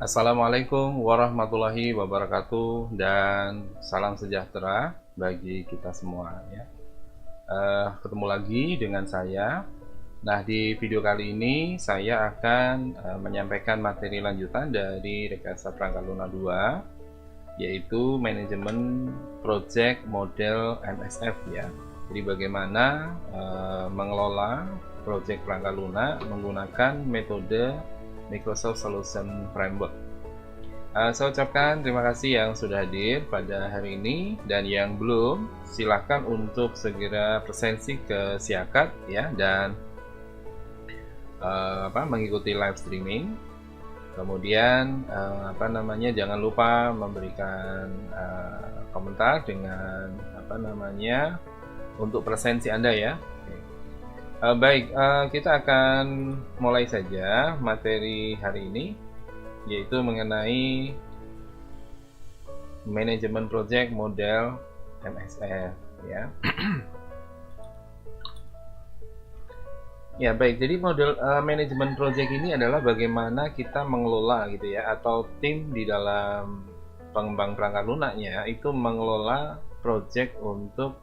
Assalamualaikum warahmatullahi wabarakatuh dan salam sejahtera bagi kita semua ya. Ketemu lagi dengan saya. Nah, di video kali ini saya akan menyampaikan materi lanjutan dari Rekayasa Perangkat Lunak 2, yaitu manajemen project model MSF ya. Jadi bagaimana mengelola project perangkat lunak menggunakan metode Microsoft Solution Framework. Saya ucapkan terima kasih yang sudah hadir pada hari ini, dan yang belum silahkan untuk segera presensi ke Siakat ya, dan mengikuti live streaming. Kemudian jangan lupa memberikan komentar dengan untuk presensi Anda ya. Baik, kita akan mulai saja materi hari ini, yaitu mengenai manajemen project model MSF ya. Ya baik, jadi model manajemen project ini adalah bagaimana kita mengelola gitu ya, atau tim di dalam pengembang perangkat lunaknya itu mengelola project untuk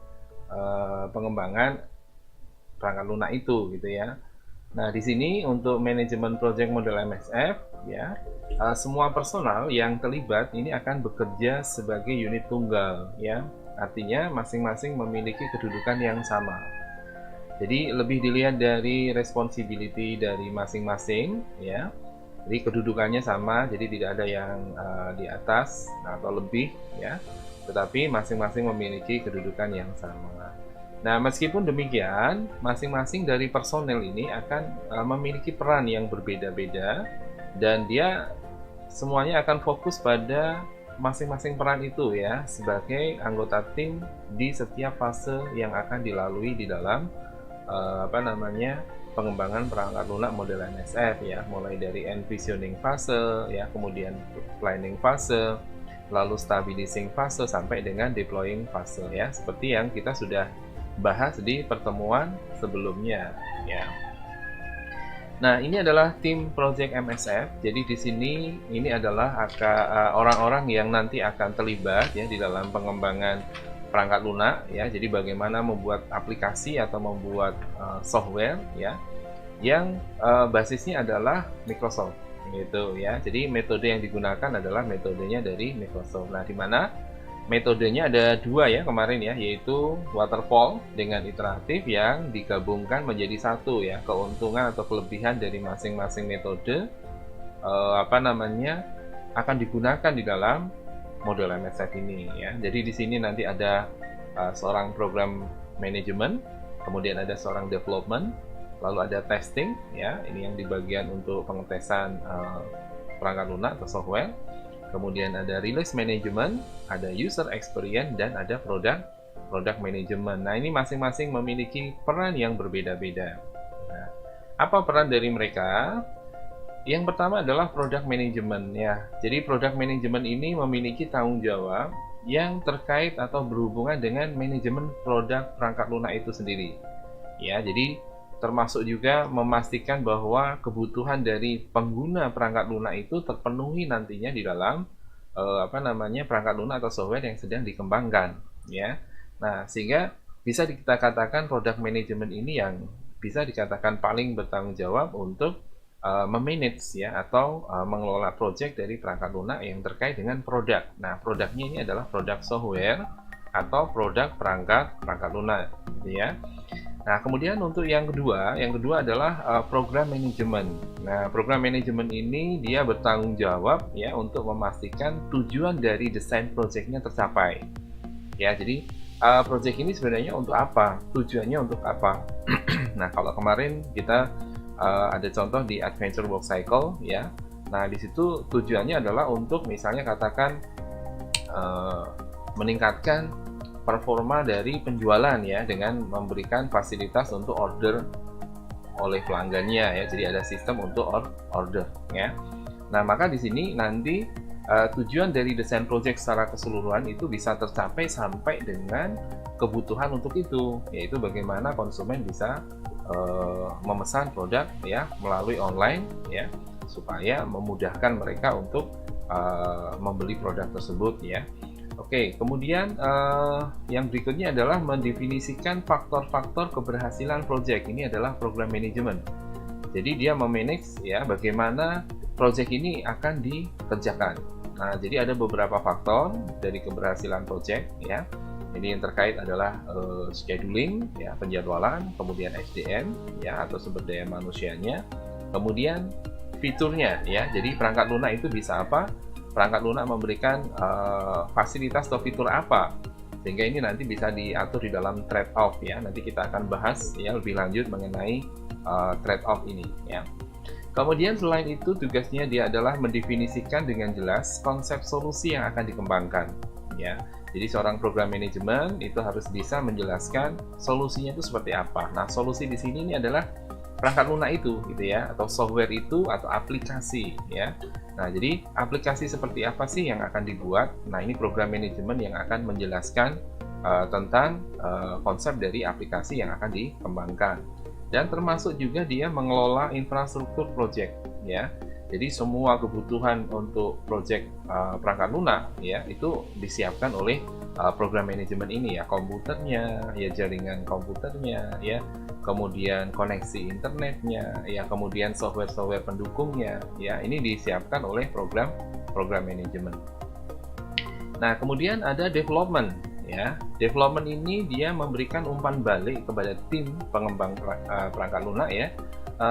pengembangan perangkat lunak itu gitu ya. Nah, di sini untuk manajemen project model MSF ya, semua personal yang terlibat ini akan bekerja sebagai unit tunggal ya. Artinya masing-masing memiliki kedudukan yang sama. Jadi lebih dilihat dari responsibility dari masing-masing ya. Jadi kedudukannya sama, jadi tidak ada yang di atas atau lebih ya. Tetapi masing-masing memiliki kedudukan yang sama. Nah, meskipun demikian, masing-masing dari personel ini akan memiliki peran yang berbeda-beda, dan dia semuanya akan fokus pada masing-masing peran itu ya, sebagai anggota tim di setiap fase yang akan dilalui di dalam pengembangan perangkat lunak model MSF ya, mulai dari envisioning fase ya, kemudian planning fase, lalu stabilizing fase sampai dengan deploying fase ya, seperti yang kita sudah bahas di pertemuan sebelumnya ya. Nah, ini adalah tim project MSF. Jadi di sini ini adalah orang-orang yang nanti akan terlibat ya di dalam pengembangan perangkat lunak ya. Jadi bagaimana membuat aplikasi atau membuat software ya yang basisnya adalah Microsoft gitu ya. Jadi metode yang digunakan adalah metodenya dari Microsoft. Nah, di mana metodenya ada dua ya kemarin ya, yaitu waterfall dengan iteratif yang digabungkan menjadi satu ya. Keuntungan atau kelebihan dari masing-masing metode akan digunakan di dalam model MSF ini ya. Jadi di sini nanti ada seorang program manajemen, kemudian ada seorang development, lalu ada testing ya. Ini yang di bagian untuk pengetesan perangkat lunak atau software. Kemudian ada release management, ada user experience, dan ada product management. Nah, ini masing-masing memiliki peran yang berbeda-beda. Nah, apa peran dari mereka? Yang pertama adalah product management ya. Jadi product management ini memiliki tanggung jawab yang terkait atau berhubungan dengan manajemen produk perangkat lunak itu sendiri. Ya, jadi termasuk juga memastikan bahwa kebutuhan dari pengguna perangkat lunak itu terpenuhi nantinya di dalam perangkat lunak atau software yang sedang dikembangkan ya. Nah, sehingga bisa kita katakan product management ini yang bisa dikatakan paling bertanggung jawab untuk memanage ya, atau mengelola project dari perangkat lunak yang terkait dengan produk. Nah, produknya ini adalah produk software atau produk perangkat lunak gitu ya. Nah, kemudian untuk yang kedua adalah program manajemen. Nah, program manajemen ini dia bertanggung jawab ya untuk memastikan tujuan dari desain projectnya tercapai. Ya, jadi project ini sebenarnya untuk apa? Tujuannya untuk apa? Nah, kalau kemarin kita ada contoh di Adventure Work Cycle ya. Nah, di situ tujuannya adalah untuk misalnya katakan meningkatkan performa dari penjualan ya, dengan memberikan fasilitas untuk order oleh pelanggannya ya. Jadi ada sistem untuk order ya. Nah, maka di sini nanti tujuan dari desain project secara keseluruhan itu bisa tercapai sampai dengan kebutuhan untuk itu, yaitu bagaimana konsumen bisa memesan produk ya melalui online ya, supaya memudahkan mereka untuk membeli produk tersebut ya. Oke, kemudian yang berikutnya adalah mendefinisikan faktor-faktor keberhasilan project. Ini adalah program manajemen. Jadi dia memanage ya bagaimana project ini akan dikerjakan. Nah, jadi ada beberapa faktor dari keberhasilan project ya. Ini yang terkait adalah scheduling ya, penjadwalan, kemudian SDM ya atau sumber daya manusianya, kemudian fiturnya ya. Jadi perangkat lunak itu bisa apa? Perangkat lunak memberikan fasilitas atau fitur apa, sehingga ini nanti bisa diatur di dalam trade-off ya. Nanti kita akan bahas ya lebih lanjut mengenai trade-off ini ya. Kemudian selain itu tugasnya dia adalah mendefinisikan dengan jelas konsep solusi yang akan dikembangkan ya. Jadi seorang program manajemen itu harus bisa menjelaskan solusinya itu seperti apa. Nah, solusi di sini ini adalah perangkat lunak itu gitu ya, atau software itu atau aplikasi ya. Nah, jadi aplikasi seperti apa sih yang akan dibuat? Nah, ini program manajemen yang akan menjelaskan tentang konsep dari aplikasi yang akan dikembangkan. Dan termasuk juga dia mengelola infrastruktur project ya. Jadi semua kebutuhan untuk project perangkat lunak ya itu disiapkan oleh program manajemen ini ya, komputernya, ya jaringan komputernya ya, kemudian koneksi internetnya ya, kemudian software-software pendukungnya ya, ini disiapkan oleh program manajemen. Nah, kemudian ada development ya. Development ini dia memberikan umpan balik kepada tim pengembang perangkat lunak ya,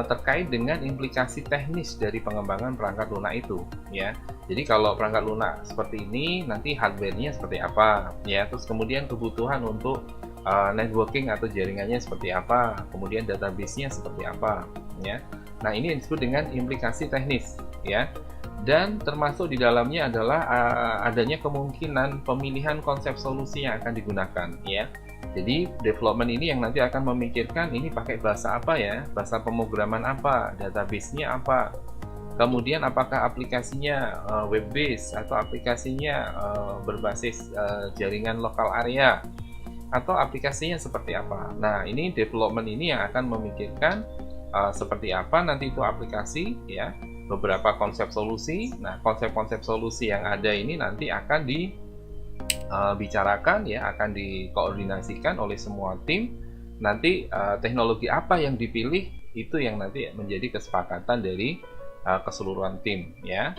terkait dengan implikasi teknis dari pengembangan perangkat lunak itu ya. Jadi kalau perangkat lunak seperti ini, nanti hardware-nya seperti apa ya, terus kemudian kebutuhan untuk networking atau jaringannya seperti apa, kemudian database-nya seperti apa ya. Nah, ini disebut dengan implikasi teknis ya. Dan termasuk di dalamnya adalah adanya kemungkinan pemilihan konsep solusi yang akan digunakan ya. Jadi development ini yang nanti akan memikirkan ini pakai bahasa apa ya, bahasa pemrograman apa, database-nya apa, kemudian apakah aplikasinya web based atau aplikasinya berbasis jaringan lokal area, atau aplikasinya seperti apa. Nah, ini development ini yang akan memikirkan seperti apa nanti itu aplikasi ya, beberapa konsep solusi. Nah, konsep-konsep solusi yang ada ini nanti akan dibicarakan ya, akan dikoordinasikan oleh semua tim. Nanti teknologi apa yang dipilih itu yang nanti menjadi kesepakatan dari keseluruhan tim ya.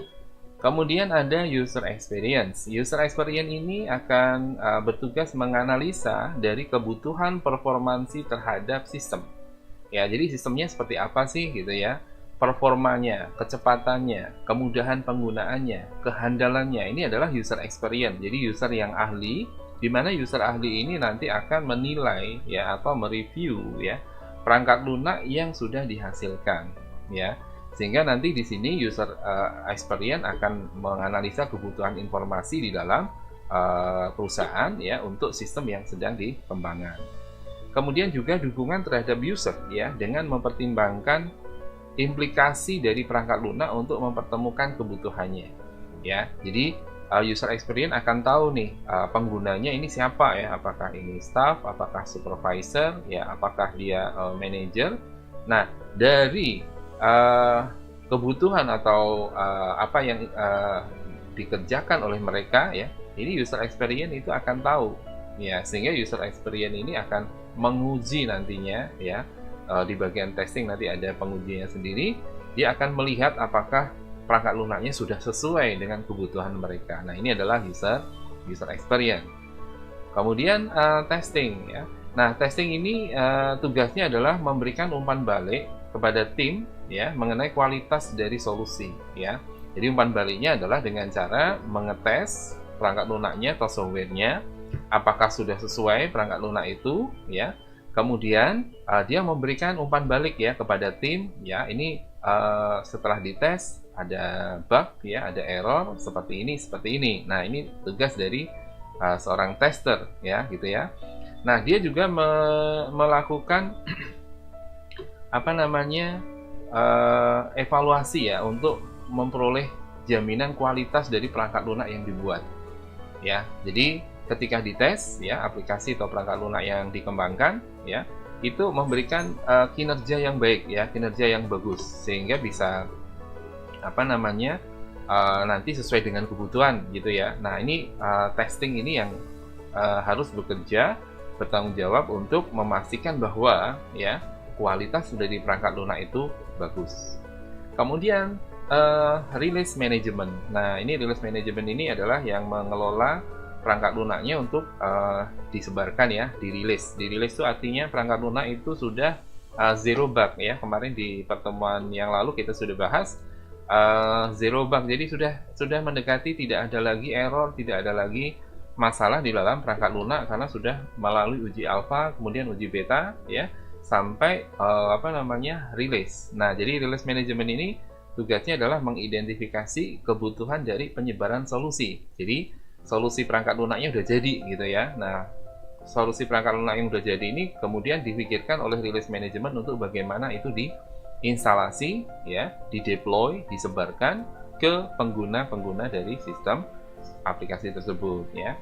Kemudian ada user experience. User experience ini akan bertugas menganalisa dari kebutuhan performansi terhadap sistem. Ya, jadi sistemnya seperti apa sih gitu ya? Performanya, kecepatannya, kemudahan penggunaannya, kehandalannya. Ini adalah user experience. Jadi user yang ahli, di mana user ahli ini nanti akan menilai ya atau mereview ya perangkat lunak yang sudah dihasilkan ya. Sehingga nanti di sini user experience akan menganalisa kebutuhan informasi di dalam perusahaan ya untuk sistem yang sedang dikembangkan. Kemudian juga dukungan terhadap user ya dengan mempertimbangkan implikasi dari perangkat lunak untuk mempertemukan kebutuhannya ya. Jadi user experience akan tahu nih penggunanya ini siapa ya, apakah ini staff, apakah supervisor ya, apakah dia manager. Nah, dari kebutuhan atau apa yang dikerjakan oleh mereka ya, ini user experience itu akan tahu ya, sehingga user experience ini akan menguji nantinya ya. Di bagian testing nanti ada pengujinya sendiri, dia akan melihat apakah perangkat lunaknya sudah sesuai dengan kebutuhan mereka. Nah, ini adalah user experience. Kemudian testing ya. Nah, testing ini tugasnya adalah memberikan umpan balik kepada tim ya mengenai kualitas dari solusi ya. Jadi umpan baliknya adalah dengan cara mengetes perangkat lunaknya atau softwarenya apakah sudah sesuai perangkat lunak itu ya. Kemudian dia memberikan umpan balik ya kepada tim ya, ini setelah dites ada bug ya, ada error seperti ini. Nah, ini tugas dari seorang tester ya gitu ya. Nah, dia juga melakukan apa namanya evaluasi ya untuk memperoleh jaminan kualitas dari perangkat lunak yang dibuat ya. Jadi ketika dites ya aplikasi atau perangkat lunak yang dikembangkan ya itu memberikan kinerja yang baik ya, kinerja yang bagus, sehingga bisa apa namanya, nanti sesuai dengan kebutuhan gitu ya. Nah ini testing ini yang harus bekerja bertanggung jawab untuk memastikan bahwa ya kualitas dari perangkat lunak itu bagus. Kemudian release management. Nah ini release management ini adalah yang mengelola perangkat lunaknya untuk disebarkan ya, dirilis. Dirilis itu artinya perangkat lunak itu sudah zero bug ya. Kemarin di pertemuan yang lalu kita sudah bahas zero bug. Jadi sudah mendekati tidak ada lagi error, tidak ada lagi masalah di dalam perangkat lunak karena sudah melalui uji alpha, kemudian uji beta ya, sampai rilis. Nah, jadi release management ini tugasnya adalah mengidentifikasi kebutuhan dari penyebaran solusi. Jadi solusi perangkat lunaknya udah jadi gitu ya. Nah, solusi perangkat lunak yang udah jadi ini kemudian dipikirkan oleh release management untuk bagaimana itu diinstalasi ya, dideploy, disebarkan ke pengguna-pengguna dari sistem aplikasi tersebut ya.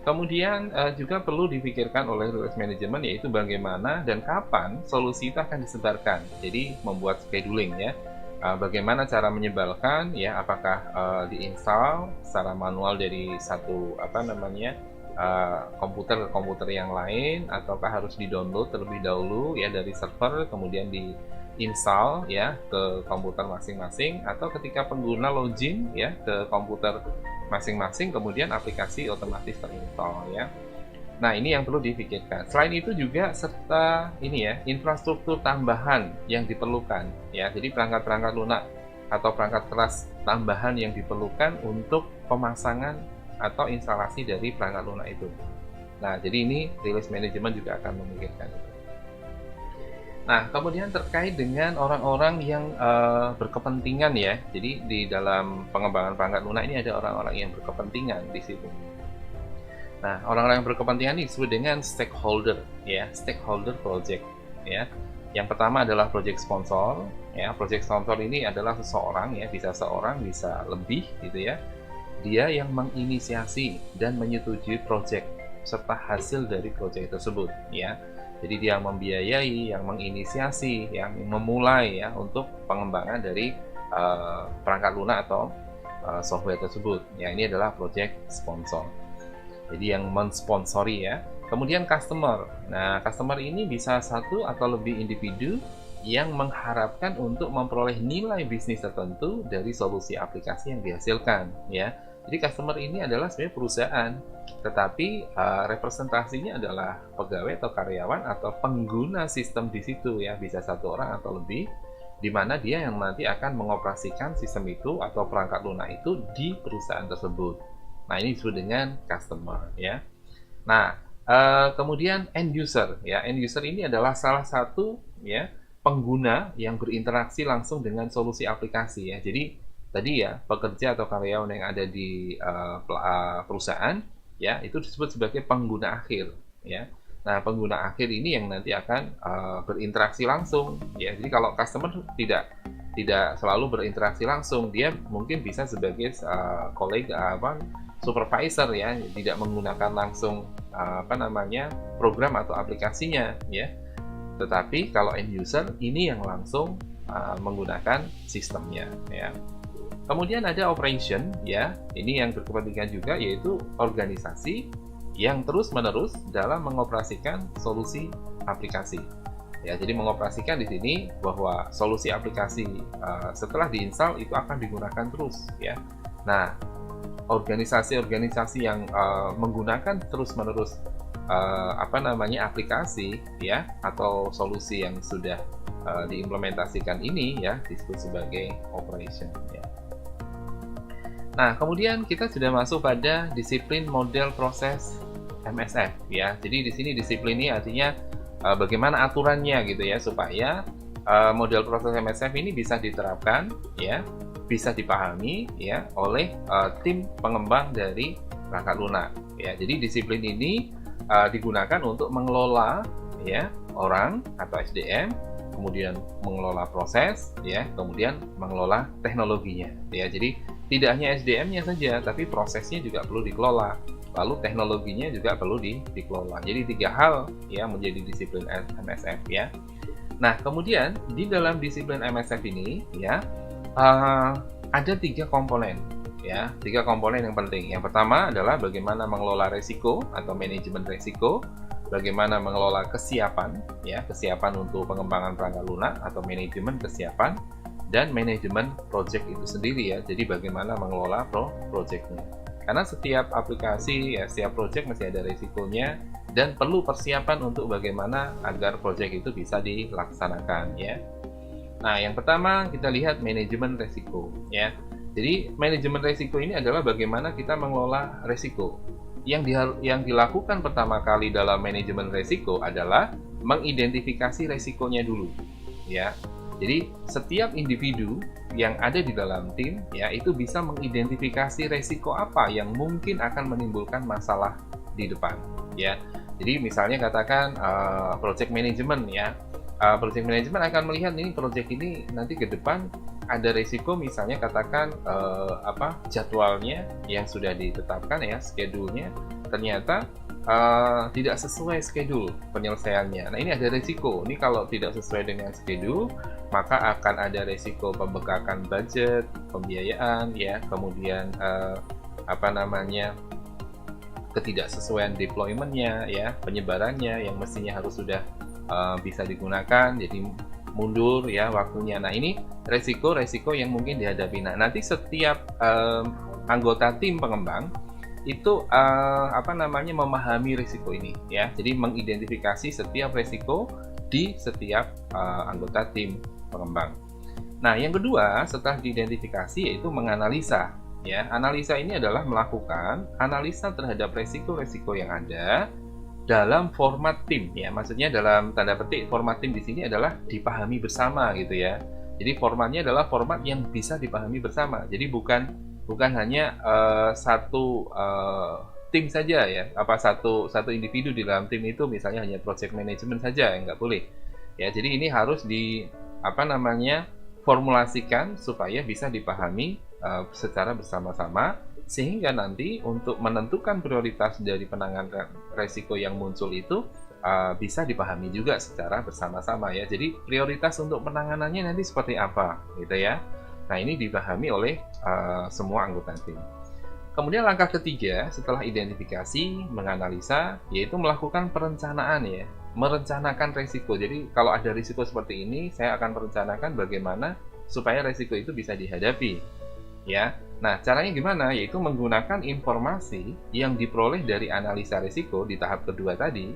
Kemudian juga perlu dipikirkan oleh release management yaitu bagaimana dan kapan solusi itu akan disebarkan. Jadi membuat scheduling ya. Bagaimana cara menyebarkan ya, apakah diinstal secara manual dari satu komputer ke komputer yang lain, ataukah harus di-download terlebih dahulu ya dari server kemudian diinstal ya ke komputer masing-masing, atau ketika pengguna login ya ke komputer masing-masing kemudian aplikasi otomatis terinstall ya. Nah, ini yang perlu dipikirkan. Selain itu juga serta ini ya, infrastruktur tambahan yang diperlukan ya. Jadi perangkat-perangkat lunak atau perangkat keras tambahan yang diperlukan untuk pemasangan atau instalasi dari perangkat lunak itu. Nah, jadi ini release management juga akan memikirkan itu. Nah, kemudian terkait dengan orang-orang yang berkepentingan ya. Jadi di dalam pengembangan perangkat lunak ini ada orang-orang yang berkepentingan di situ. Nah, orang-orang yang berkepentingan ini disebut dengan stakeholder ya, stakeholder project ya. Yang pertama adalah project sponsor ya. Project sponsor ini adalah seseorang ya, bisa seorang, bisa lebih gitu ya. Dia yang menginisiasi dan menyetujui project serta hasil dari project tersebut ya. Jadi dia membiayai, yang menginisiasi, yang memulai ya untuk pengembangan dari perangkat lunak atau software tersebut. Ya, ini adalah project sponsor. Jadi yang mensponsori ya. Kemudian customer. Nah, customer ini bisa satu atau lebih individu yang mengharapkan untuk memperoleh nilai bisnis tertentu dari solusi aplikasi yang dihasilkan ya. Jadi customer ini adalah sebenarnya perusahaan, tetapi representasinya adalah pegawai atau karyawan atau pengguna sistem di situ ya, bisa satu orang atau lebih, di mana dia yang nanti akan mengoperasikan sistem itu atau perangkat lunak itu di perusahaan tersebut. Nah, ini disebut dengan customer ya. Nah, kemudian end user ya. End user ini adalah salah satu ya pengguna yang berinteraksi langsung dengan solusi aplikasi ya. Jadi tadi ya, pekerja atau karyawan yang ada di perusahaan ya, itu disebut sebagai pengguna akhir ya. Nah, pengguna akhir ini yang nanti akan berinteraksi langsung ya. Jadi kalau customer tidak selalu berinteraksi langsung, dia mungkin bisa sebagai kolega supervisor ya, tidak menggunakan langsung program atau aplikasinya ya. Tetapi kalau end user ini yang langsung menggunakan sistemnya ya. Kemudian ada operation ya, ini yang berkepentingan juga, yaitu organisasi yang terus-menerus dalam mengoperasikan solusi aplikasi. Ya, jadi mengoperasikan di sini bahwa solusi aplikasi setelah diinstal itu akan digunakan terus ya. Nah, organisasi-organisasi yang menggunakan terus-menerus aplikasi ya atau solusi yang sudah diimplementasikan ini ya disebut sebagai operation ya. Nah, kemudian kita sudah masuk pada disiplin model proses MSF ya. Jadi di sini disiplin ini artinya bagaimana aturannya gitu ya, supaya model proses MSF ini bisa diterapkan ya, bisa dipahami ya oleh tim pengembang dari perangkat lunak ya. Jadi disiplin ini digunakan untuk mengelola ya orang atau SDM, kemudian mengelola proses ya, kemudian mengelola teknologinya ya. Jadi tidak hanya SDM-nya saja, tapi prosesnya juga perlu dikelola, lalu teknologinya juga perlu dikelola. Jadi 3 hal ya menjadi disiplin MSF ya. Nah, kemudian di dalam disiplin MSF ini ya ada 3 komponen ya, 3 komponen yang penting. Yang pertama adalah bagaimana mengelola resiko atau manajemen resiko, bagaimana mengelola kesiapan ya, kesiapan untuk pengembangan perangkat lunak atau manajemen kesiapan, dan manajemen project itu sendiri ya. Jadi bagaimana mengelola projectnya. Karena setiap aplikasi ya, setiap project masih ada resikonya dan perlu persiapan untuk bagaimana agar project itu bisa dilaksanakan ya. Nah, yang pertama kita lihat manajemen resiko ya. Jadi manajemen resiko ini adalah bagaimana kita mengelola resiko. Yang dilakukan pertama kali dalam manajemen resiko adalah mengidentifikasi resikonya dulu ya. Jadi setiap individu yang ada di dalam tim ya itu bisa mengidentifikasi resiko apa yang mungkin akan menimbulkan masalah di depan ya. Jadi misalnya katakan project management ya. Project management akan melihat ini project ini nanti ke depan ada resiko, misalnya katakan jadwalnya yang sudah ditetapkan ya, schedule-nya ternyata tidak sesuai schedule penyelesaiannya. Nah, ini ada resiko. Ini kalau tidak sesuai dengan schedule, maka akan ada resiko pembengkakan budget, pembiayaan ya, kemudian ketidaksesuaian deployment-nya ya, penyebarannya yang mestinya harus sudah bisa digunakan jadi mundur ya waktunya. Nah, ini resiko-resiko yang mungkin dihadapi. Nah, nanti setiap anggota tim pengembang itu memahami risiko ini ya. Jadi mengidentifikasi setiap risiko di setiap anggota tim pengembang. Nah, yang kedua setelah diidentifikasi yaitu menganalisa ya. Analisa ini adalah melakukan analisa terhadap risiko-risiko yang ada dalam format tim ya. Maksudnya dalam tanda petik format tim di sini adalah dipahami bersama gitu ya. Jadi formatnya adalah format yang bisa dipahami bersama. Jadi bukan hanya satu tim saja ya, satu individu di dalam tim itu misalnya hanya project management saja, yang nggak boleh ya. Jadi ini harus formulasikan supaya bisa dipahami secara bersama-sama, sehingga nanti untuk menentukan prioritas dari penanganan resiko yang muncul itu bisa dipahami juga secara bersama-sama ya. Jadi prioritas untuk penanganannya nanti seperti apa gitu ya. Nah, ini dipahami oleh semua anggota tim. Kemudian langkah ketiga setelah identifikasi, menganalisa, yaitu melakukan perencanaan ya. Merencanakan resiko. Jadi kalau ada risiko seperti ini, saya akan merencanakan bagaimana supaya resiko itu bisa dihadapi ya. Nah, caranya gimana? Yaitu menggunakan informasi yang diperoleh dari analisa risiko di tahap kedua tadi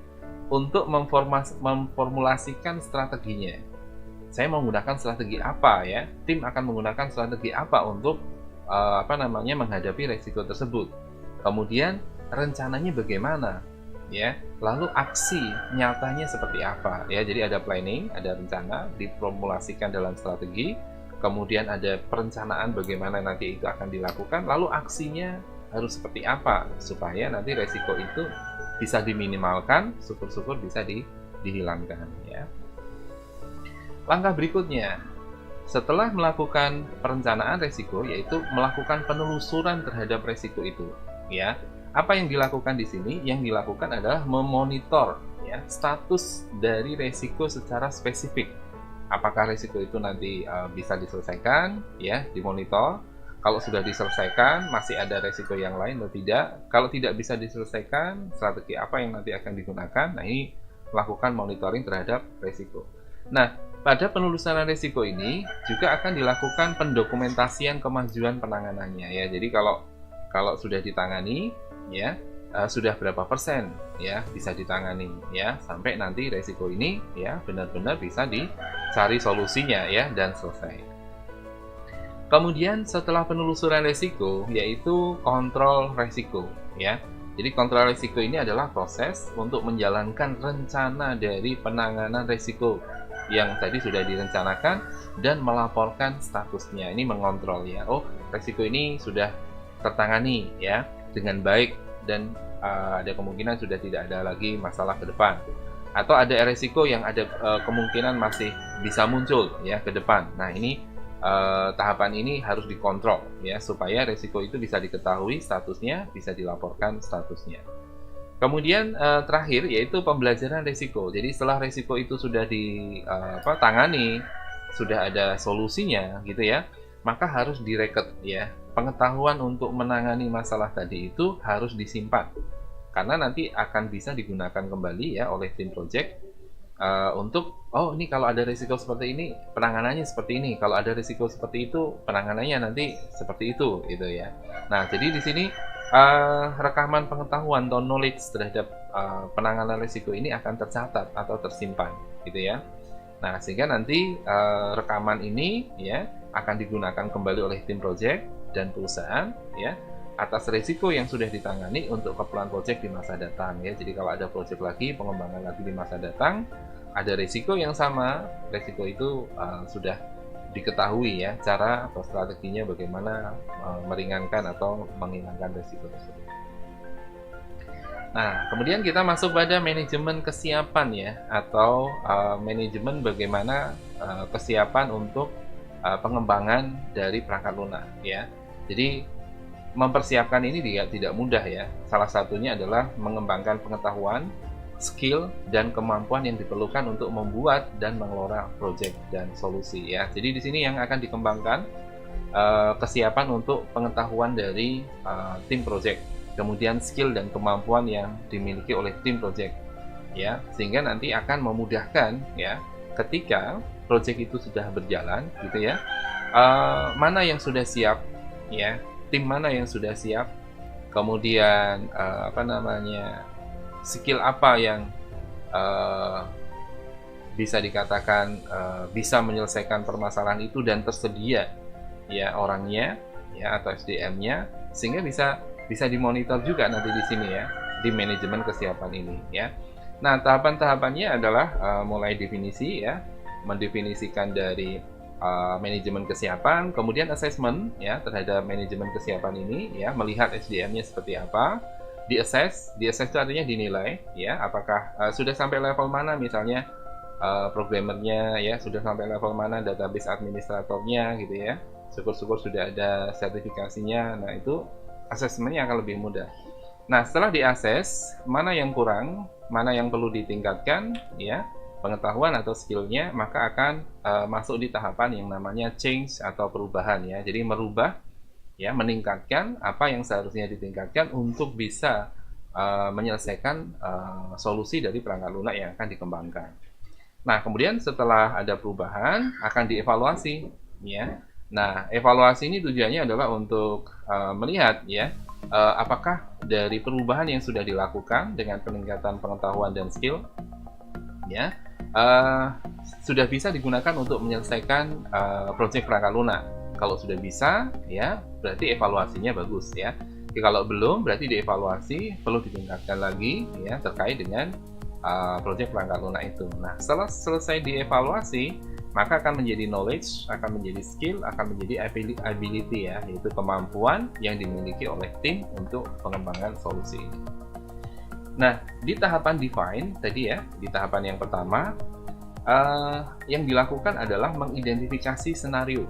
untuk memformulasikan strateginya. Saya mau menggunakan strategi apa ya? Tim akan menggunakan strategi apa untuk menghadapi risiko tersebut. Kemudian rencananya bagaimana? Ya, lalu aksi nyatanya seperti apa? Ya, jadi ada planning, ada rencana, diformulasikan dalam strategi. Kemudian ada perencanaan bagaimana nanti itu akan dilakukan, lalu aksinya harus seperti apa supaya nanti resiko itu bisa diminimalkan, syukur-syukur bisa dihilangkan ya. Langkah berikutnya, setelah melakukan perencanaan resiko, yaitu melakukan penelusuran terhadap resiko itu ya. Apa yang dilakukan di sini? Yang dilakukan adalah memonitor ya status dari resiko secara spesifik. Apakah risiko itu nanti bisa diselesaikan ya, dimonitor. Kalau sudah diselesaikan, masih ada risiko yang lain atau tidak. Kalau tidak bisa diselesaikan, strategi apa yang nanti akan digunakan. Nah, ini melakukan monitoring terhadap risiko. Nah, pada penelusuran risiko ini juga akan dilakukan pendokumentasian kemajuan penanganannya ya. Jadi kalau sudah ditangani ya, sudah berapa persen ya bisa ditangani ya, sampai nanti resiko ini ya benar-benar bisa dicari solusinya ya dan selesai. Kemudian setelah penelusuran resiko yaitu kontrol resiko ya. Jadi kontrol resiko ini adalah proses untuk menjalankan rencana dari penanganan resiko yang tadi sudah direncanakan dan melaporkan statusnya. Ini mengontrol ya. Oh, resiko ini sudah tertangani ya dengan baik dan ada kemungkinan sudah tidak ada lagi masalah ke depan, atau ada resiko yang ada kemungkinan masih bisa muncul ya ke depan. Nah, ini tahapan ini harus dikontrol ya supaya resiko itu bisa diketahui statusnya, bisa dilaporkan statusnya. Kemudian terakhir yaitu pembelajaran resiko. Jadi setelah resiko itu sudah ditangani, sudah ada solusinya gitu ya. maka harus direket ya. Pengetahuan untuk menangani masalah tadi itu harus disimpan, karena nanti akan bisa digunakan kembali ya oleh tim project untuk oh ini kalau ada risiko seperti ini penanganannya seperti ini, kalau ada risiko seperti itu penanganannya nanti seperti itu gitu ya. Nah jadi di sini rekaman pengetahuan atau knowledge terhadap penanganan risiko ini akan tercatat atau tersimpan gitu ya. Nah sehingga nanti rekaman ini ya akan digunakan kembali oleh tim project dan perusahaan ya atas risiko yang sudah ditangani untuk keperluan project di masa datang ya. Jadi kalau ada project lagi, pengembangan lagi di masa datang, ada risiko yang sama, risiko itu sudah diketahui ya, cara atau strateginya bagaimana meringankan atau menghilangkan risiko tersebut. Nah, kemudian kita masuk pada manajemen kesiapan ya, atau manajemen bagaimana kesiapan untuk pengembangan dari perangkat lunak ya. Jadi mempersiapkan ini tidak mudah ya. Salah satunya adalah mengembangkan pengetahuan, skill, dan kemampuan yang diperlukan untuk membuat dan mengelola proyek dan solusi ya. Jadi di sini yang akan dikembangkan kesiapan untuk pengetahuan dari tim proyek, kemudian skill dan kemampuan yang dimiliki oleh tim proyek ya, sehingga nanti akan memudahkan ya ketika proyek itu sudah berjalan gitu ya. Mana yang sudah siap ya, tim mana yang sudah siap, kemudian skill apa yang bisa dikatakan bisa menyelesaikan permasalahan itu dan tersedia ya orangnya ya atau SDM-nya, sehingga bisa dimonitor juga nanti di sini ya di manajemen kesiapan ini ya. Nah tahapan-tahapannya adalah mulai definisi ya, mendefinisikan dari manajemen kesiapan, kemudian assessment ya terhadap manajemen kesiapan ini ya, melihat SDM-nya seperti apa, di-assess itu artinya dinilai ya, apakah sudah sampai level mana misalnya programmernya ya, sudah sampai level mana database administratornya gitu ya, syukur-syukur sudah ada sertifikasinya. Nah itu assessment-nya akan lebih mudah. Nah setelah di-assess mana yang kurang, mana yang perlu ditingkatkan ya, pengetahuan atau skillnya, maka akan masuk di tahapan yang namanya change atau perubahan ya. Jadi merubah ya, meningkatkan apa yang seharusnya ditingkatkan untuk bisa menyelesaikan solusi dari perangkat lunak yang akan dikembangkan. Nah kemudian setelah ada perubahan akan dievaluasi ya. Nah evaluasi ini tujuannya adalah untuk melihat ya apakah dari perubahan yang sudah dilakukan dengan peningkatan pengetahuan dan skill ya sudah bisa digunakan untuk menyelesaikan proyek perangkat lunak. Kalau sudah bisa ya berarti evaluasinya bagus ya. Jadi, kalau belum berarti dievaluasi, perlu ditingkatkan lagi ya terkait dengan proyek perangkat lunak itu. Nah setelah selesai dievaluasi maka akan menjadi knowledge, akan menjadi skill, akan menjadi ability ya, yaitu kemampuan yang dimiliki oleh tim untuk pengembangan solusi ini. Nah, di tahapan define tadi ya, di tahapan yang pertama, yang dilakukan adalah mengidentifikasi senario.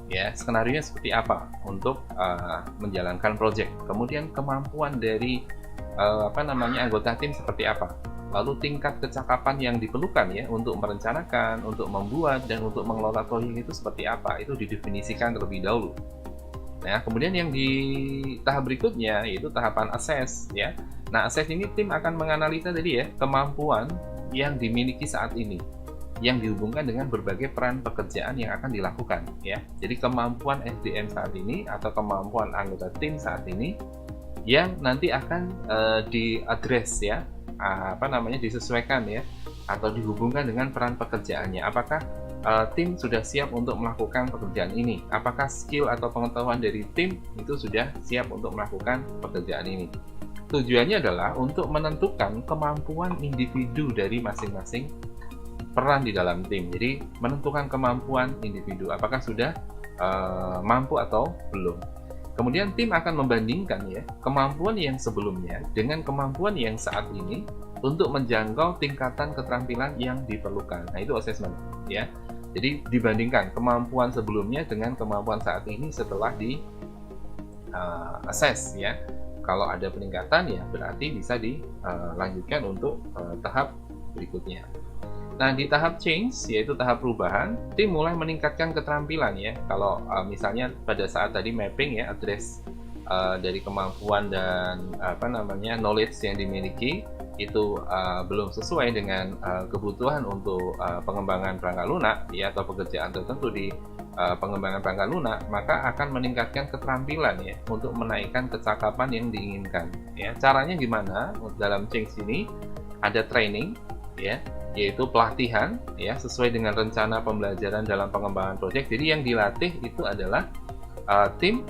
Ya, skenario-nya seperti apa untuk menjalankan project. Kemudian kemampuan dari anggota tim seperti apa. Lalu tingkat kecakapan yang diperlukan ya untuk merencanakan, untuk membuat dan untuk mengelola proyek itu seperti apa. Itu didefinisikan terlebih dahulu. Nah, kemudian yang di tahap berikutnya yaitu tahapan assess ya. Nah, assess ini tim akan menganalisa tadi ya kemampuan yang dimiliki saat ini yang dihubungkan dengan berbagai peran pekerjaan yang akan dilakukan ya. Jadi kemampuan SDM saat ini atau kemampuan anggota tim saat ini yang nanti akan diadres ya, disesuaikan ya atau dihubungkan dengan peran pekerjaannya. Apakah tim sudah siap untuk melakukan pekerjaan ini? Apakah skill atau pengetahuan dari tim itu sudah siap untuk melakukan pekerjaan ini? Tujuannya adalah untuk menentukan kemampuan individu dari masing-masing peran di dalam tim. Jadi menentukan kemampuan individu, apakah sudah mampu atau belum. Kemudian tim akan membandingkan ya kemampuan yang sebelumnya dengan kemampuan yang saat ini untuk menjangkau tingkatan keterampilan yang diperlukan. Nah itu assessment ya. Jadi dibandingkan kemampuan sebelumnya dengan kemampuan saat ini setelah di assess ya. Kalau ada peningkatan ya berarti bisa dilanjutkan untuk tahap berikutnya. Nah, di tahap change, yaitu tahap perubahan, tim mulai meningkatkan keterampilan ya. Kalau misalnya pada saat tadi mapping ya, address dari kemampuan dan knowledge yang dimiliki itu belum sesuai dengan kebutuhan untuk pengembangan perangkat lunak ya, atau pekerjaan tertentu di pengembangan perangkat lunak, maka akan meningkatkan keterampilan ya untuk menaikkan kecakapan yang diinginkan ya. Caranya gimana? Dalam change ini ada training ya, yaitu pelatihan ya sesuai dengan rencana pembelajaran dalam pengembangan proyek. Jadi yang dilatih itu adalah tim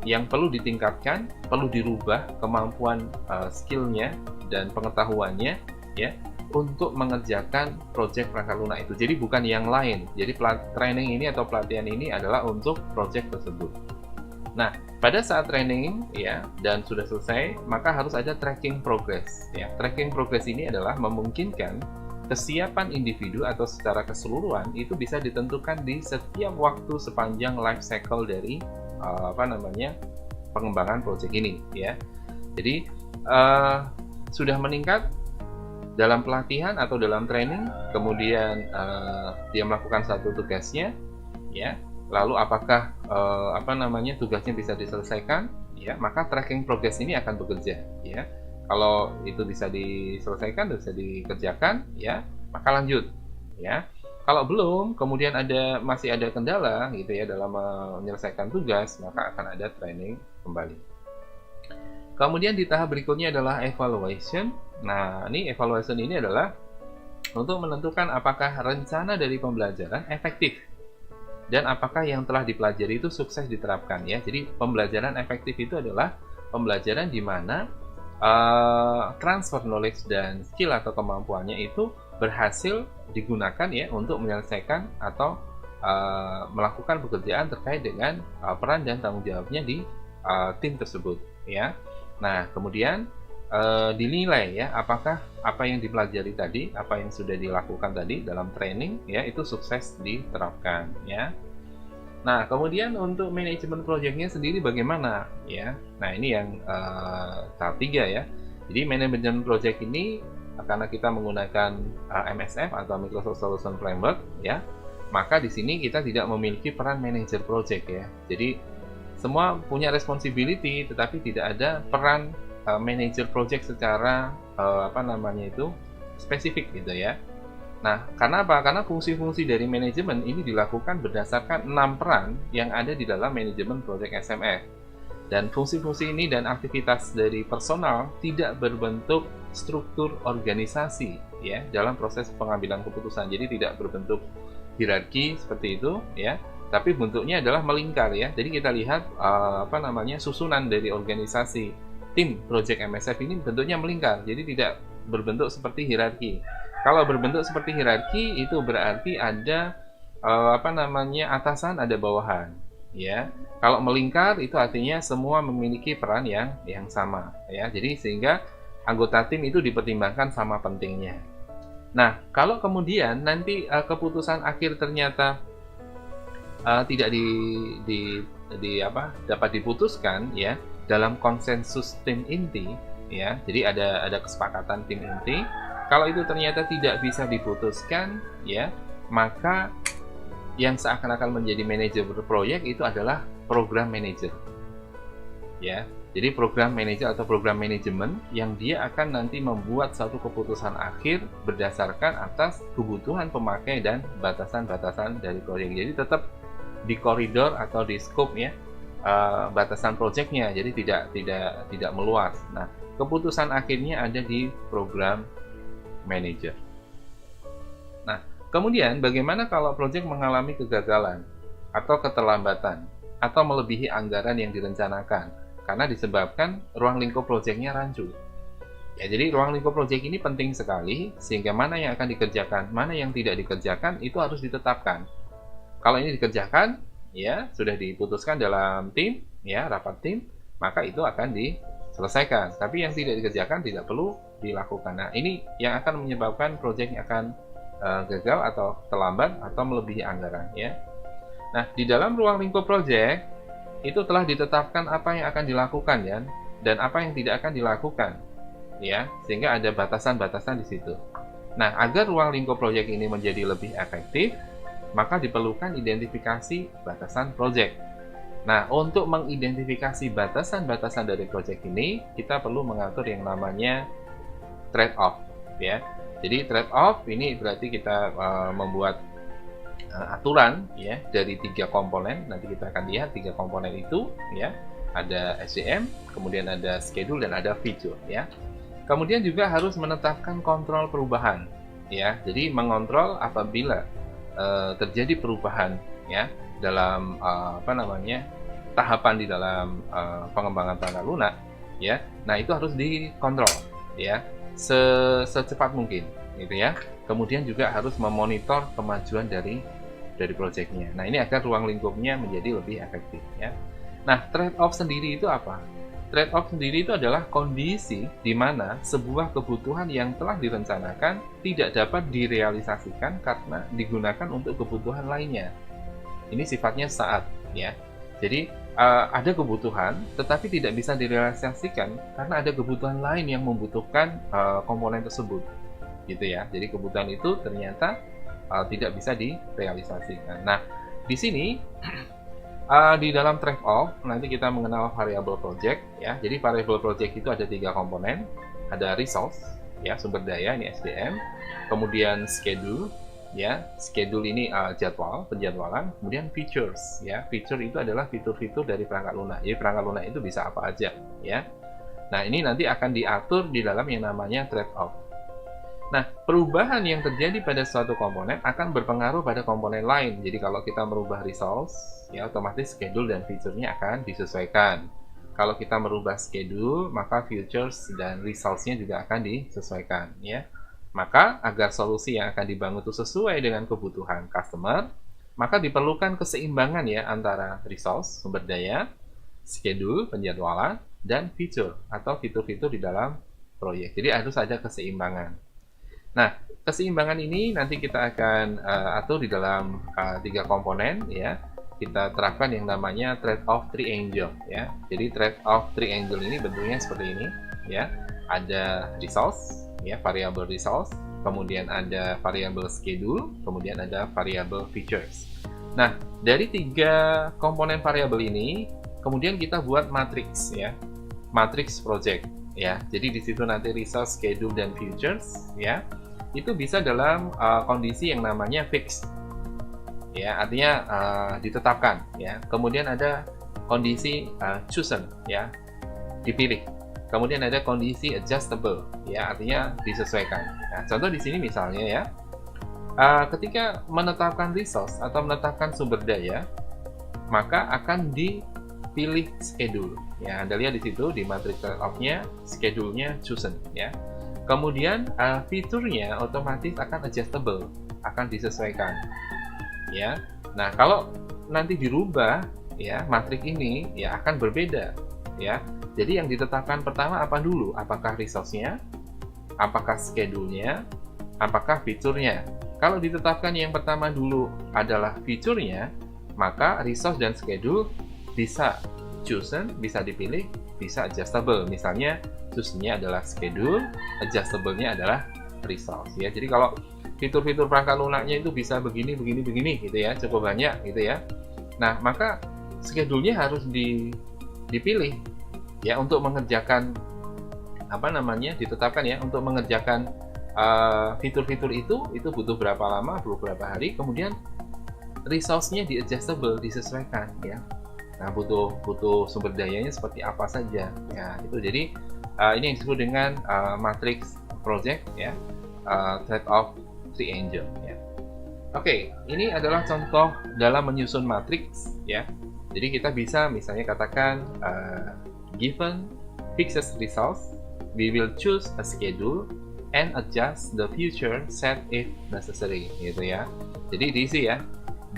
yang perlu ditingkatkan, perlu dirubah kemampuan skillnya dan pengetahuannya ya untuk mengerjakan proyek perangkat lunak itu. Jadi bukan yang lain. Jadi training ini atau pelatihan ini adalah untuk proyek tersebut. Nah, pada saat training ya dan sudah selesai, maka harus ada tracking progress ya. Tracking progress ini adalah memungkinkan kesiapan individu atau secara keseluruhan itu bisa ditentukan di setiap waktu sepanjang life cycle dari pengembangan proyek ini ya. Jadi sudah meningkat dalam pelatihan atau dalam training, kemudian dia melakukan satu tugasnya ya, lalu apakah tugasnya bisa diselesaikan ya, maka tracking progress ini akan bekerja ya. Kalau itu bisa diselesaikan, bisa dikerjakan ya, maka lanjut ya. Kalau belum, kemudian masih ada kendala gitu ya dalam menyelesaikan tugas, maka akan ada training kembali. Kemudian di tahap berikutnya adalah evaluation. Nah, evaluation ini adalah untuk menentukan apakah rencana dari pembelajaran efektif dan apakah yang telah dipelajari itu sukses diterapkan ya. Jadi pembelajaran efektif itu adalah pembelajaran di mana transfer knowledge dan skill atau kemampuannya itu berhasil digunakan ya untuk menyelesaikan atau melakukan pekerjaan terkait dengan peran dan tanggung jawabnya di tim tersebut ya. Nah, kemudian dinilai ya apakah apa yang dipelajari tadi, apa yang sudah dilakukan tadi dalam training ya itu sukses diterapkan ya. Nah, kemudian untuk manajemen proyeknya sendiri bagaimana ya? Nah, ini yang tahap 3 ya. Jadi manajemen proyek ini karena kita menggunakan MSF atau Microsoft Solution Framework ya, maka di sini kita tidak memiliki peran manajer proyek ya. Jadi semua punya responsibility, tetapi tidak ada peran manajer project secara spesifik gitu ya. Nah, karena apa? Karena fungsi-fungsi dari manajemen ini dilakukan berdasarkan 6 peran yang ada di dalam manajemen project SMF. Dan fungsi-fungsi ini dan aktivitas dari personal tidak berbentuk struktur organisasi ya dalam proses pengambilan keputusan. Jadi tidak berbentuk hierarki seperti itu ya. Tapi bentuknya adalah melingkar ya. Jadi kita lihat susunan dari organisasi tim project MSF ini bentuknya melingkar. Jadi tidak berbentuk seperti hierarki. Kalau berbentuk seperti hierarki itu berarti ada atasan, ada bawahan ya. Kalau melingkar itu artinya semua memiliki peran yang sama ya. Jadi sehingga anggota tim itu dipertimbangkan sama pentingnya. Nah, kalau kemudian nanti keputusan akhir ternyata tidak dapat diputuskan ya dalam konsensus tim inti ya. Jadi ada kesepakatan tim inti. Kalau itu ternyata tidak bisa diputuskan ya, maka yang seakan-akan menjadi manajer proyek itu adalah program manager ya. Jadi program manager atau program manajemen yang dia akan nanti membuat satu keputusan akhir berdasarkan atas kebutuhan pemakai dan batasan-batasan dari proyek. Jadi tetap di koridor atau di scope ya batasan proyeknya, jadi tidak meluas. Nah, keputusan akhirnya ada di program manager. Nah, kemudian bagaimana kalau proyek mengalami kegagalan atau keterlambatan atau melebihi anggaran yang direncanakan karena disebabkan ruang lingkup proyeknya rancu. Ya, jadi ruang lingkup proyek ini penting sekali sehingga mana yang akan dikerjakan, mana yang tidak dikerjakan itu harus ditetapkan. Kalau ini dikerjakan, ya sudah diputuskan dalam tim, ya rapat tim, maka itu akan diselesaikan. Tapi yang tidak dikerjakan tidak perlu dilakukan. Nah, ini yang akan menyebabkan proyeknya akan gagal atau terlambat atau melebihi anggaran. Ya. Nah, di dalam ruang lingkup proyek itu telah ditetapkan apa yang akan dilakukan ya, dan apa yang tidak akan dilakukan, ya, sehingga ada batasan-batasan di situ. Nah, agar ruang lingkup proyek ini menjadi lebih efektif, maka diperlukan identifikasi batasan proyek. Nah, untuk mengidentifikasi batasan-batasan dari proyek ini, kita perlu mengatur yang namanya trade-off, ya. Jadi trade-off ini berarti kita membuat aturan ya dari 3 komponen. Nanti kita akan lihat 3 komponen itu ya. Ada SDM, kemudian ada schedule dan ada feature ya. Kemudian juga harus menetapkan kontrol perubahan ya. Jadi mengontrol apabila terjadi perubahan ya dalam tahapan di dalam pengembangan perangkat lunak ya. Nah, itu harus dikontrol ya secepat mungkin gitu ya. Kemudian juga harus memonitor kemajuan dari proyeknya. Nah, ini agar ruang lingkupnya menjadi lebih efektif ya. Nah, trade-off sendiri itu apa? Trade-off sendiri itu adalah kondisi di mana sebuah kebutuhan yang telah direncanakan tidak dapat direalisasikan karena digunakan untuk kebutuhan lainnya. Ini sifatnya saat ya. Jadi ada kebutuhan tetapi tidak bisa direalisasikan karena ada kebutuhan lain yang membutuhkan komponen tersebut. Gitu ya. Jadi kebutuhan itu ternyata tidak bisa direalisasikan. Nah, di sini di dalam trade-off nanti kita mengenal variable project ya. Jadi variable project itu ada 3 komponen. Ada resource ya, sumber daya ini SDM. Kemudian schedule ya. Schedule ini jadwal, penjadwalan. Kemudian features ya. Feature itu adalah fitur-fitur dari perangkat lunak. Jadi perangkat lunak itu bisa apa aja ya. Nah, ini nanti akan diatur di dalam yang namanya trade-off. Nah, perubahan yang terjadi pada suatu komponen akan berpengaruh pada komponen lain. Jadi kalau kita merubah resource, ya otomatis schedule dan feature-nya akan disesuaikan. Kalau kita merubah schedule, maka features dan resource-nya juga akan disesuaikan. Ya. Maka agar solusi yang akan dibangun itu sesuai dengan kebutuhan customer, maka diperlukan keseimbangan ya antara resource, sumber daya, schedule, penjadwalan, dan feature atau fitur-fitur di dalam proyek. Jadi harus ada keseimbangan. Nah, keseimbangan ini nanti kita akan atur di dalam 3 komponen ya. Kita terapkan yang namanya trade-off triangle ya. Jadi trade-off triangle ini bentuknya seperti ini ya. Ada resource ya, variable resource, kemudian ada variable schedule, kemudian ada variable features. Nah, dari 3 komponen variabel ini kemudian kita buat matriks ya. Matriks project ya. Jadi di situ nanti resource, schedule, dan features ya. Itu bisa dalam kondisi yang namanya fixed ya, artinya ditetapkan ya. Kemudian ada kondisi chosen ya, dipilih. Kemudian ada kondisi adjustable ya, artinya disesuaikan. Nah, contoh di sini misalnya ya, ketika menetapkan resource atau menetapkan sumber daya, maka akan dipilih schedule ya. Anda lihat di situ di matriks trade-off-nya, schedule-nya chosen ya. Kemudian fiturnya otomatis akan adjustable, akan disesuaikan. Ya. Nah, kalau nanti dirubah ya, matriks ini ya akan berbeda ya. Jadi yang ditetapkan pertama apa dulu? Apakah resource-nya? Apakah schedule-nya? Apakah fiturnya? Kalau ditetapkan yang pertama dulu adalah fiturnya, maka resource dan schedule bisa chosen, bisa dipilih, bisa adjustable. Misalnya choose-nya adalah schedule, adjustable-nya adalah resource ya. Jadi kalau fitur-fitur perangkat lunaknya itu bisa begini gitu ya, cukup banyak gitu ya. Nah, maka schedule-nya harus dipilih ya untuk mengerjakan ditetapkan ya untuk mengerjakan fitur-fitur itu butuh berapa lama, berapa hari. Kemudian resource-nya di-adjustable, disesuaikan ya. Nah, butuh sumber dayanya seperti apa saja ya. Itu jadi ini yang disebut dengan matrix project ya, trade-off triangle ya. Oke, ini adalah contoh dalam menyusun matriks ya. Jadi kita bisa misalnya katakan given fixed resource, we will choose a schedule and adjust the future set if necessary gitu ya. Jadi diisi ya,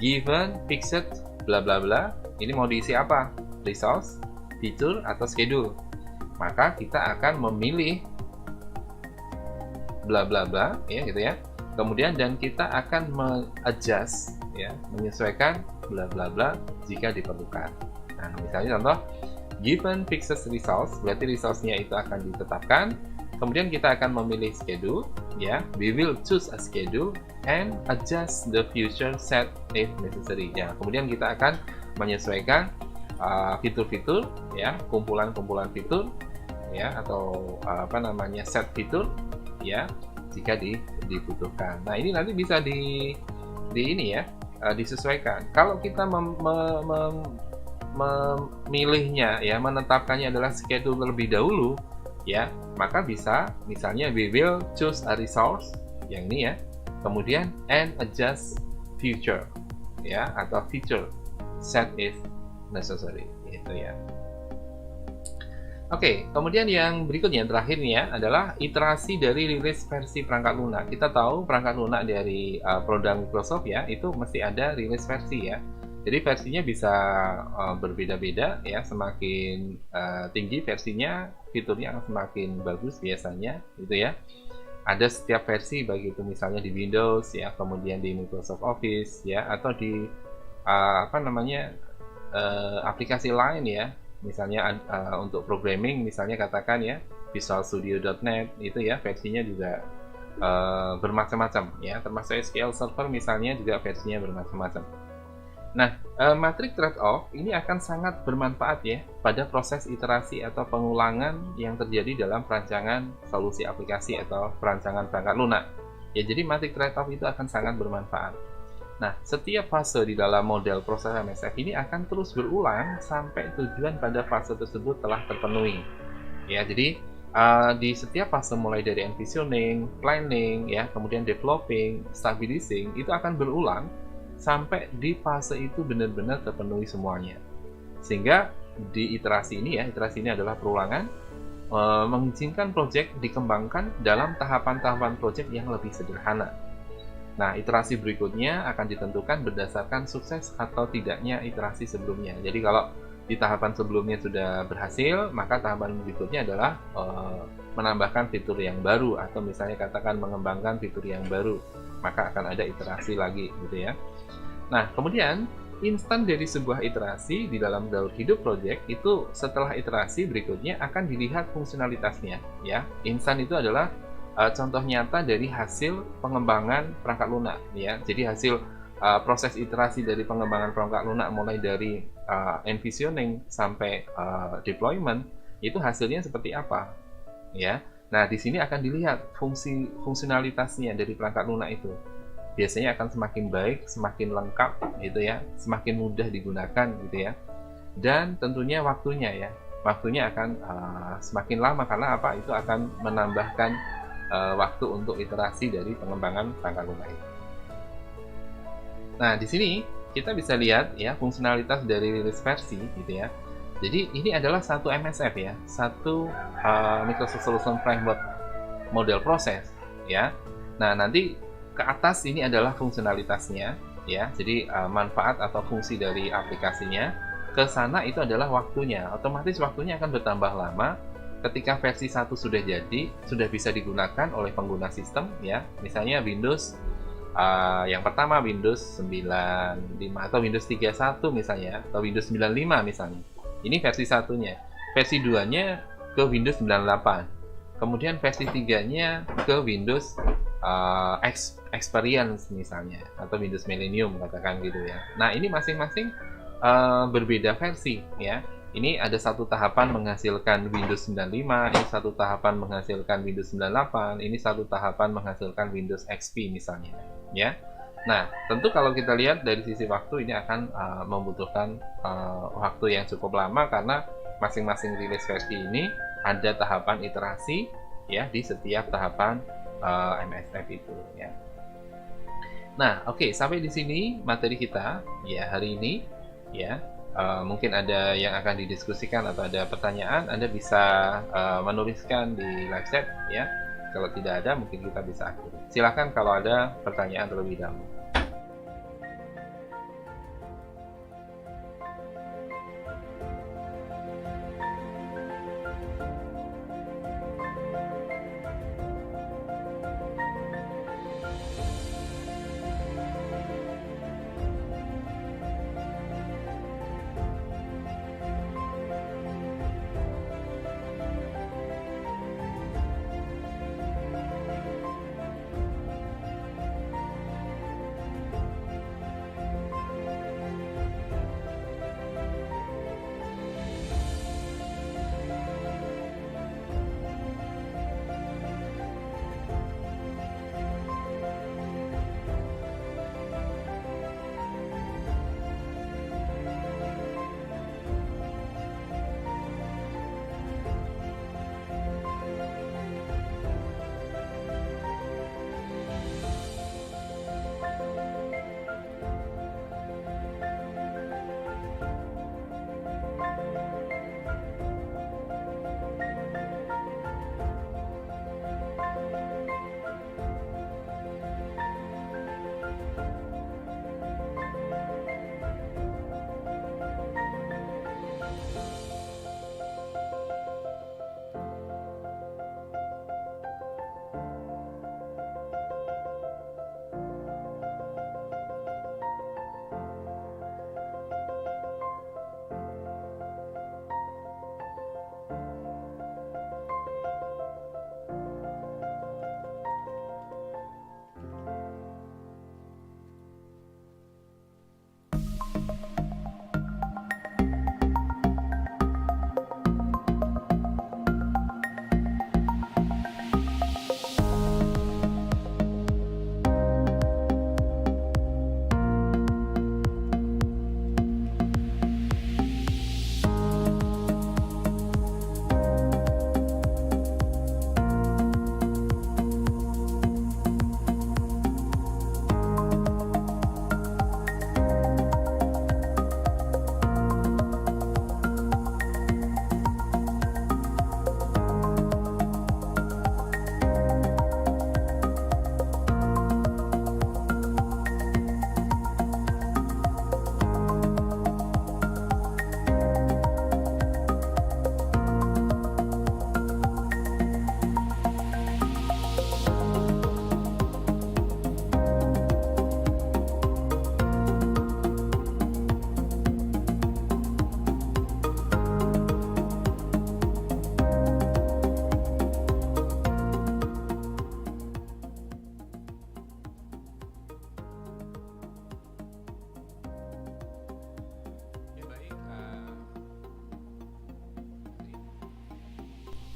given fixed bla bla bla. Ini mau diisi apa? Resource, fitur, atau schedule. Maka kita akan memilih bla bla bla ya gitu ya. Kemudian dan kita akan adjust ya, menyesuaikan bla bla bla jika diperlukan. Nah, misalnya contoh given fixed resource, berarti resource-nya itu akan ditetapkan, Kemudian kita akan memilih schedule, ya. We will choose a schedule and adjust the future set if necessary. Ya, kemudian kita akan menyesuaikan fitur-fitur, ya, kumpulan-kumpulan fitur, ya, atau set fitur, ya, jika dibutuhkan. Nah, ini nanti bisa disesuaikan. Kalau kita memilihnya, ya, menetapkannya adalah schedule terlebih dahulu, ya, maka bisa misalnya we will choose a resource yang ini, ya, kemudian and adjust future, ya, atau feature set if necessary, gitu ya. Oke, kemudian yang berikutnya terakhir nih, ya, adalah iterasi dari rilis versi perangkat lunak. Kita tahu perangkat lunak dari produk Microsoft, ya, itu mesti ada rilis versi, ya. Jadi versinya bisa berbeda-beda, ya, semakin tinggi versinya, fiturnya akan semakin bagus biasanya, gitu ya. Ada setiap versi, baik itu misalnya di Windows, ya, kemudian di Microsoft Office, ya, atau di aplikasi lain, ya, misalnya untuk programming, misalnya katakan, ya, Visual Studio.net itu, ya, versinya juga bermacam-macam, ya, termasuk SQL Server misalnya juga versinya bermacam-macam. Nah, matriks trade-off ini akan sangat bermanfaat, ya, pada proses iterasi atau pengulangan yang terjadi dalam perancangan solusi aplikasi atau perancangan perangkat lunak. Ya, jadi matriks trade-off itu akan sangat bermanfaat. Nah, setiap fase di dalam model proses MSF ini akan terus berulang sampai tujuan pada fase tersebut telah terpenuhi. Ya, jadi di setiap fase mulai dari envisioning, planning, ya, kemudian developing, stabilizing itu akan berulang sampai di fase itu benar-benar terpenuhi semuanya. Sehingga di iterasi ini, ya, iterasi ini adalah perulangan, mengizinkan proyek dikembangkan dalam tahapan-tahapan proyek yang lebih sederhana. Nah, iterasi berikutnya akan ditentukan berdasarkan sukses atau tidaknya iterasi sebelumnya. Jadi kalau di tahapan sebelumnya sudah berhasil, maka tahapan berikutnya adalah menambahkan fitur yang baru, atau misalnya katakan mengembangkan fitur yang baru, maka akan ada iterasi lagi, gitu ya. Nah, kemudian instan dari sebuah iterasi di dalam daur hidup project itu setelah iterasi berikutnya akan dilihat fungsionalitasnya, ya. Instan itu adalah contoh nyata dari hasil pengembangan perangkat lunak, ya. Jadi hasil proses iterasi dari pengembangan perangkat lunak mulai dari envisioning sampai deployment itu hasilnya seperti apa, ya. Nah, di sini akan dilihat fungsionalitasnya dari perangkat lunak itu. Biasanya akan semakin baik, semakin lengkap, gitu ya, semakin mudah digunakan, gitu ya. Dan tentunya waktunya, ya, waktunya akan semakin lama karena apa? Itu akan menambahkan waktu untuk iterasi dari pengembangan perangkat lunak itu. Nah, di sini kita bisa lihat, ya, fungsionalitas dari rilis versi, gitu ya. Jadi ini adalah satu MSF, ya, satu Microsoft Solution Framework model proses, ya. Nah, nanti ke atas ini adalah fungsionalitasnya, ya. Jadi manfaat atau fungsi dari aplikasinya. Ke sana itu adalah waktunya. Otomatis waktunya akan bertambah lama ketika versi 1 sudah jadi, sudah bisa digunakan oleh pengguna sistem, ya. Misalnya Windows yang pertama Windows 95 atau Windows 31 misalnya, atau Windows 95 misalnya. Ini versi 1-nya. Versi 2-nya ke Windows 98. Kemudian versi 3-nya ke Windows Experience misalnya, atau Windows Millennium katakan, gitu ya. Nah, ini masing-masing berbeda versi, ya. Ini ada satu tahapan menghasilkan Windows 95, ini satu tahapan menghasilkan Windows 98, ini satu tahapan menghasilkan Windows XP misalnya, ya. Nah, tentu kalau kita lihat dari sisi waktu ini akan membutuhkan waktu yang cukup lama karena masing-masing rilis versi ini ada tahapan iterasi, ya, di setiap tahapan MSF itu, ya. Nah, oke, sampai di sini materi kita, ya, hari ini, ya. Mungkin ada yang akan didiskusikan atau ada pertanyaan, Anda bisa menuliskan di live chat, ya. Kalau tidak ada, mungkin kita bisa akhiri. Silakan kalau ada pertanyaan terlebih dahulu.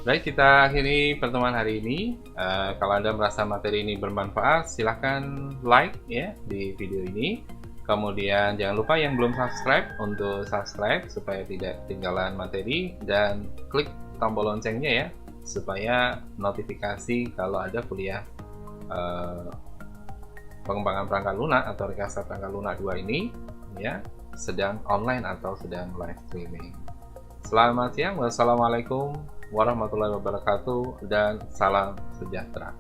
Baik, kita akhiri pertemuan hari ini. Kalau Anda merasa materi ini bermanfaat, silahkan like ya di video ini. Kemudian jangan lupa yang belum subscribe untuk subscribe supaya tidak ketinggalan materi, dan klik tombol loncengnya ya supaya notifikasi kalau ada kuliah pengembangan perangkat lunak atau rekayasa perangkat lunak 2 ini ya sedang online atau sedang live streaming. Selamat siang, wassalamualaikum warahmatullahi wabarakatuh, dan salam sejahtera.